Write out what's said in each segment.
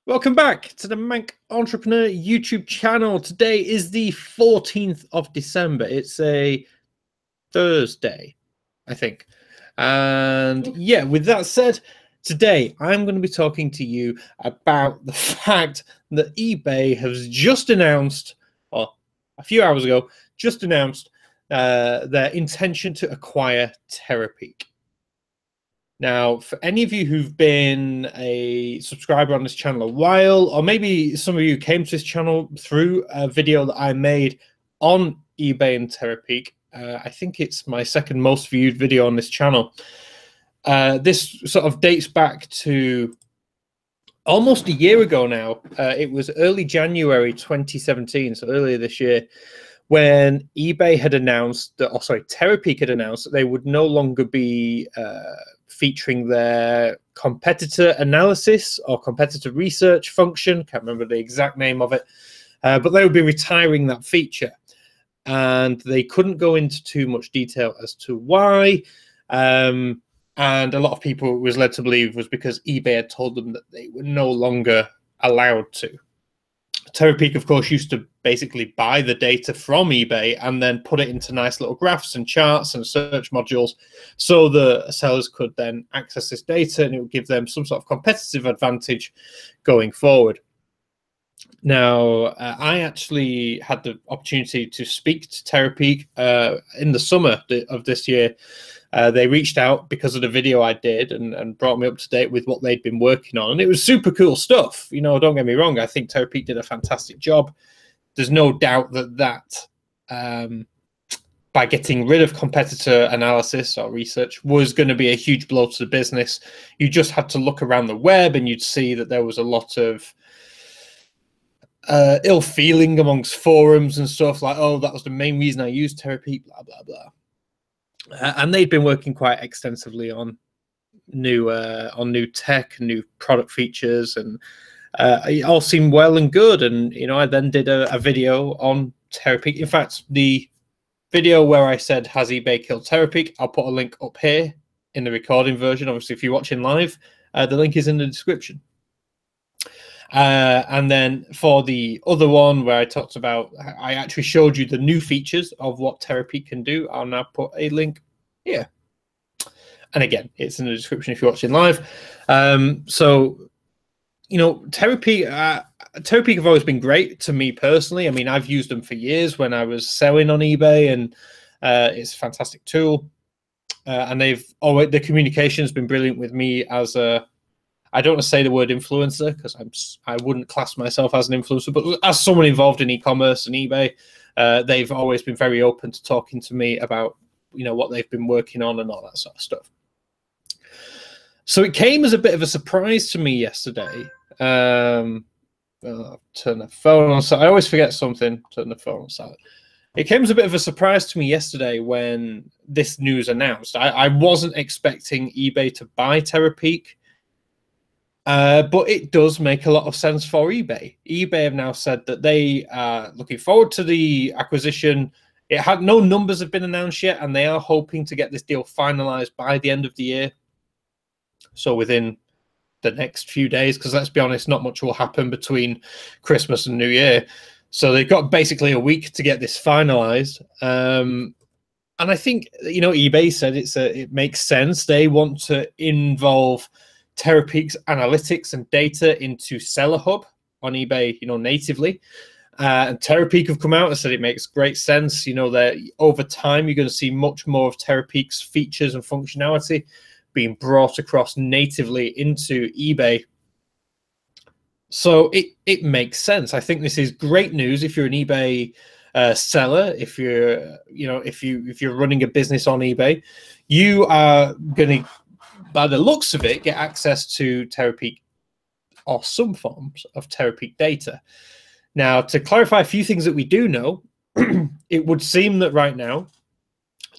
Welcome back to the Manc Entrepreneur YouTube channel. Today is the 14th of December. It's a Thursday, I think. And yeah, with that said, today I'm going to be talking to you about the fact that eBay has just announced, or a few hours ago, just announced their intention to acquire Terapeak. Now, for any of you who've been a subscriber on this channel a while, or maybe some of you came to this channel through a video that I made on eBay and Terapeak, I think it's my second most viewed video on this channel. This sort of dates back to almost a year ago now. It was early January 2017, so earlier this year, when eBay had announced that, Terapeak had announced that they would no longer be featuring their competitor analysis or competitor research function. Can't remember the exact name of it, but they would be retiring that feature. And they couldn't go into too much detail as to why. And a lot of people was led to believe was because eBay had told them that they were no longer allowed to. Terapeak, of course, used to basically buy the data from eBay and then put it into nice little graphs and charts and search modules so the sellers could then access this data, and it would give them some sort of competitive advantage going forward. Now, I actually had the opportunity to speak to Terapeak in the summer of this year. They reached out because of the video I did and brought me up to date with what they'd been working on. And it was super cool stuff. You know, don't get me wrong. I think Terapeak did a fantastic job. There's no doubt that by getting rid of competitor analysis or research was going to be a huge blow to the business. You just had to look around the web and you'd see that there was a lot of ill feeling amongst forums and stuff like, oh, that was the main reason I used Terapeak, blah, blah, blah. And they'd been working quite extensively on new tech, new product features, and it all seemed well and good. And you know, I then did a video on Terapeak. In fact, the video where I said, "Has eBay killed Terapeak?" I'll put a link up here in the recording version. Obviously, if you're watching live, the link is in the description. And then for the other one where I talked about, I actually showed you the new features of what Terapeak can do. I'll now put a link here. And again, it's in the description if you're watching live. So, you know, Terapeak have always been great to me personally. I mean, I've used them for years when I was selling on eBay, and it's a fantastic tool. And they've always, the communication has been brilliant with me as a, I don't want to say the word influencer because I wouldn't class myself as an influencer, but as someone involved in e-commerce and eBay, they've always been very open to talking to me about, you know, what they've been working on and all that sort of stuff. So it came as a bit of a surprise to me yesterday. Turn the phone on silent. I always forget something. Turn the phone on silent. It came as a bit of a surprise to me yesterday when this news announced. I wasn't expecting eBay to buy Terapeak. But it does make a lot of sense for eBay. eBay have now said that they are looking forward to the acquisition. It had no numbers have been announced yet, and they are hoping to get this deal finalized by the end of the year. So within the next few days, because let's be honest, not much will happen between Christmas and New Year. So they've got basically a week to get this finalized. And I think, you know, eBay said it makes sense. They want to involve Terapeak's analytics and data into Seller Hub on eBay, you know, natively. And Terapeak have come out and said it makes great sense. You know, that over time you're going to see much more of Terapeak's features and functionality being brought across natively into eBay. So it makes sense. I think this is great news if you're an eBay seller. If you're, you know, if you're running a business on eBay, you are going to, by the looks of it, get access to Terapeak or some forms of Terapeak data. Now, to clarify a few things that we do know, it would seem that right now,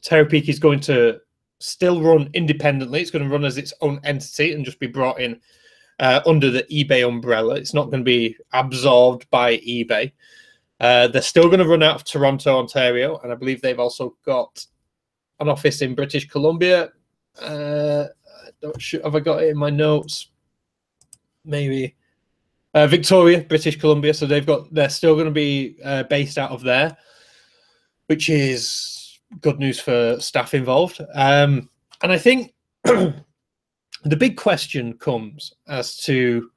Terapeak is going to still run independently. It's going to run as its own entity and just be brought in under the eBay umbrella. It's not going to be absorbed by eBay. They're still going to run out of Toronto, Ontario, and I believe they've also got an office in British Columbia. Not sure, have I got it in my notes? Maybe. Victoria, British Columbia. So they're still going to be based out of there, which is good news for staff involved. And I think the big question comes as to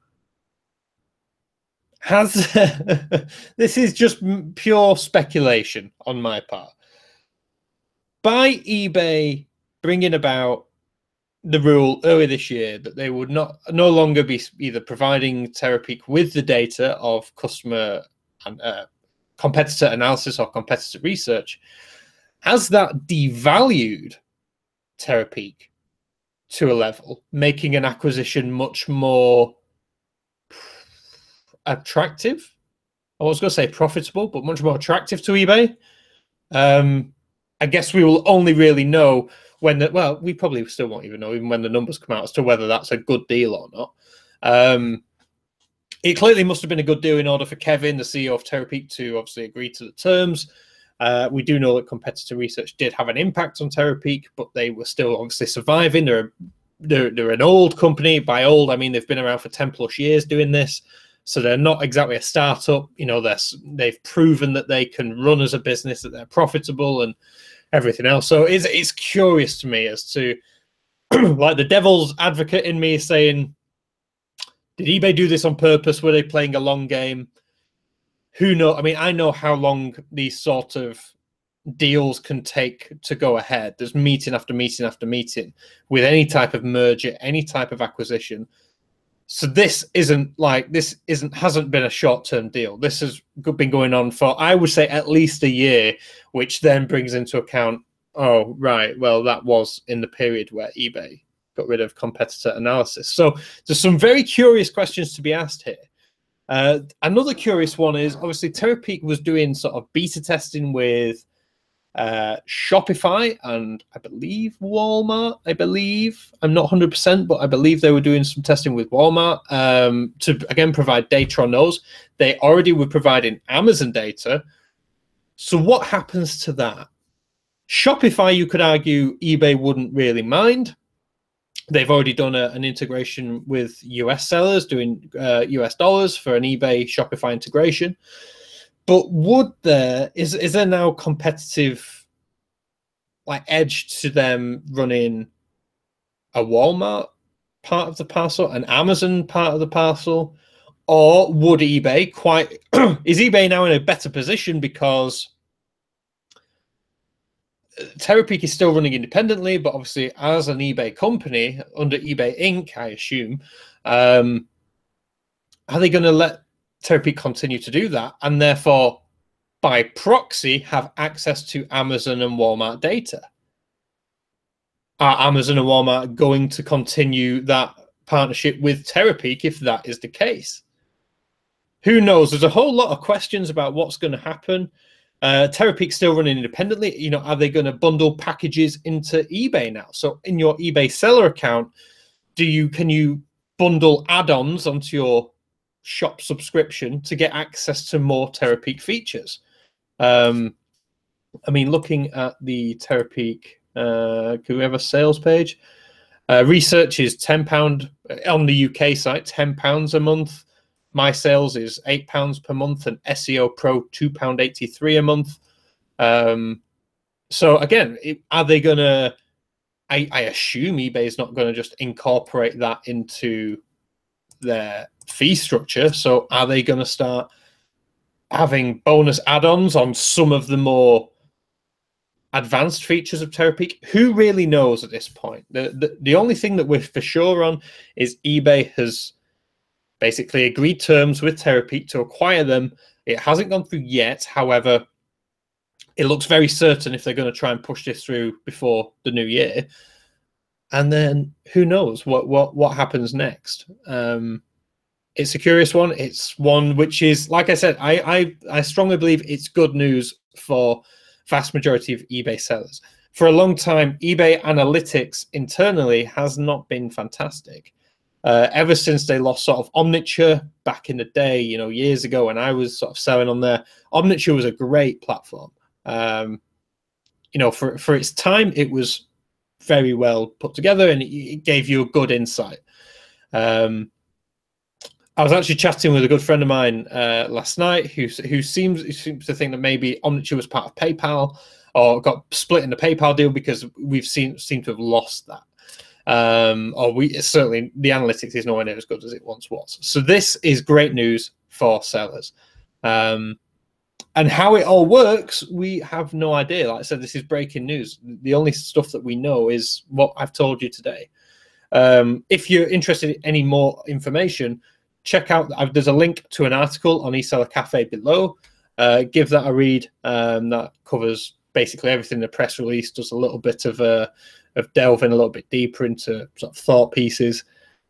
has this is just pure speculation on my part. By eBay bringing about the rule earlier this year that they would no longer be either providing Terapeak with the data of customer and competitor analysis or competitor research, has that devalued Terapeak to a level, making an acquisition much more attractive? I was going to say profitable, but much more attractive to eBay. I guess we will only really know when well, we probably still won't even know, even when the numbers come out, as to whether that's a good deal or not. It clearly must have been a good deal in order for Kevin, the CEO of Terapeak, to obviously agree to the terms. We do know that competitor research did have an impact on Terapeak, but they were still obviously surviving. They're an old company. By old, I mean they've been around for 10 plus years doing this. So they're not exactly a startup. You know, they've proven that they can run as a business, that they're profitable and everything else. So it's curious to me as to, like, the devil's advocate in me is saying, did eBay do this on purpose? Were they playing a long game? Who knows? I mean, I know how long these sort of deals can take to go ahead. There's meeting after meeting after meeting with any type of merger, any type of acquisition. So this hasn't been a short-term deal. This has been going on for, I would say, at least a year, which then brings into account, oh, right, well, that was in the period where eBay got rid of competitor analysis. So there's some very curious questions to be asked here. Another curious one is, obviously, Terapeak was doing sort of beta testing with Shopify and I believe Walmart. I'm not 100%, but I believe they were doing some testing with Walmart to again provide data on those. They already were providing Amazon data. So what happens to that? Shopify, you could argue eBay wouldn't really mind. They've already done an integration with US sellers, doing US dollars for an eBay Shopify integration. But is there now competitive edge to them running a Walmart part of the parcel, an Amazon part of the parcel, or would eBay is eBay now in a better position because Terapeak is still running independently, but obviously as an eBay company under eBay Inc., I assume, are they going to let Terapeak continue to do that and therefore by proxy have access to Amazon and Walmart data? Are Amazon and Walmart going to continue that partnership with Terapeak if that is the case? Who knows? There's a whole lot of questions about what's going to happen. Terapeak's still running independently. You know, are they going to bundle packages into eBay now? So in your eBay seller account, can you bundle add-ons onto your shop subscription to get access to more Terapeak features? I mean, looking at the Terapeak, can we have a sales page? Research is £10 on the UK site, £10 a month. My sales is £8 per month, and SEO Pro £2.83 a month. So again, are they going to? I assume eBay is not going to just incorporate that into their fee structure. So are they going to start having bonus add-ons on some of the more advanced features of Terapeak? Who really knows at this point? The only thing that we're for sure on is eBay has basically agreed terms with Terapeak to acquire them. It hasn't gone through yet. However, it looks very certain if they're going to try and push this through before the new year. And then who knows what happens next? It's a curious one. It's one which is, like I said, I strongly believe it's good news for vast majority of eBay sellers. For a long time, eBay analytics internally has not been fantastic. Ever since they lost sort of Omniture back in the day, you know, years ago when I was sort of selling on there, Omniture was a great platform. You know, for its time, it was very well put together and it gave you a good insight. I was actually chatting with a good friend of mine last night who seems to think that maybe Omniture was part of PayPal or got split in the PayPal deal, because we've seem to have lost that. Or certainly the analytics is nowhere near as good as it once was. So this is great news for sellers. And how it all works, we have no idea. Like I said, this is breaking news. The only stuff that we know is what I've told you today. If you're interested in any more information, check out, there's a link to an article on eSeller Cafe below. Give that a read. That covers basically everything in the press release, does a little bit of delving a little bit deeper into sort of thought pieces.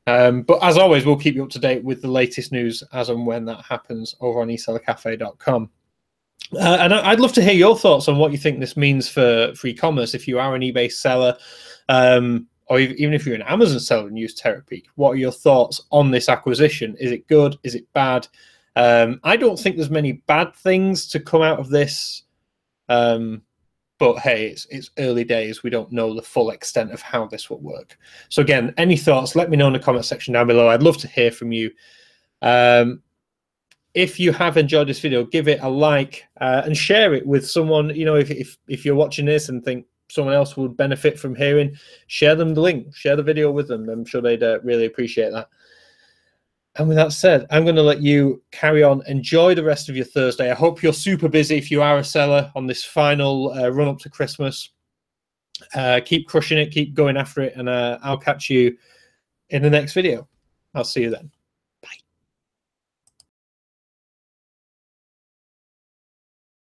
But as always, we'll keep you up to date with the latest news as and when that happens over on esellercafe.com. And I'd love to hear your thoughts on what you think this means for e-commerce. If you are an eBay seller, or even if you're an Amazon seller and use Terapeak, what are your thoughts on this acquisition? Is it good? Is it bad? I don't think there's many bad things to come out of this. But hey, it's early days. We don't know the full extent of how this will work. So again, any thoughts, let me know in the comment section down below. I'd love to hear from you. If you have enjoyed this video, give it a like and share it with someone. You know, if you're watching this and think someone else would benefit from hearing, share them the link, share the video with them. I'm sure they'd really appreciate that. And with that said, I'm going to let you carry on. Enjoy the rest of your Thursday. I hope you're super busy if you are a seller on this final run up to Christmas. Keep crushing it, keep going after it, and I'll catch you in the next video. I'll see you then.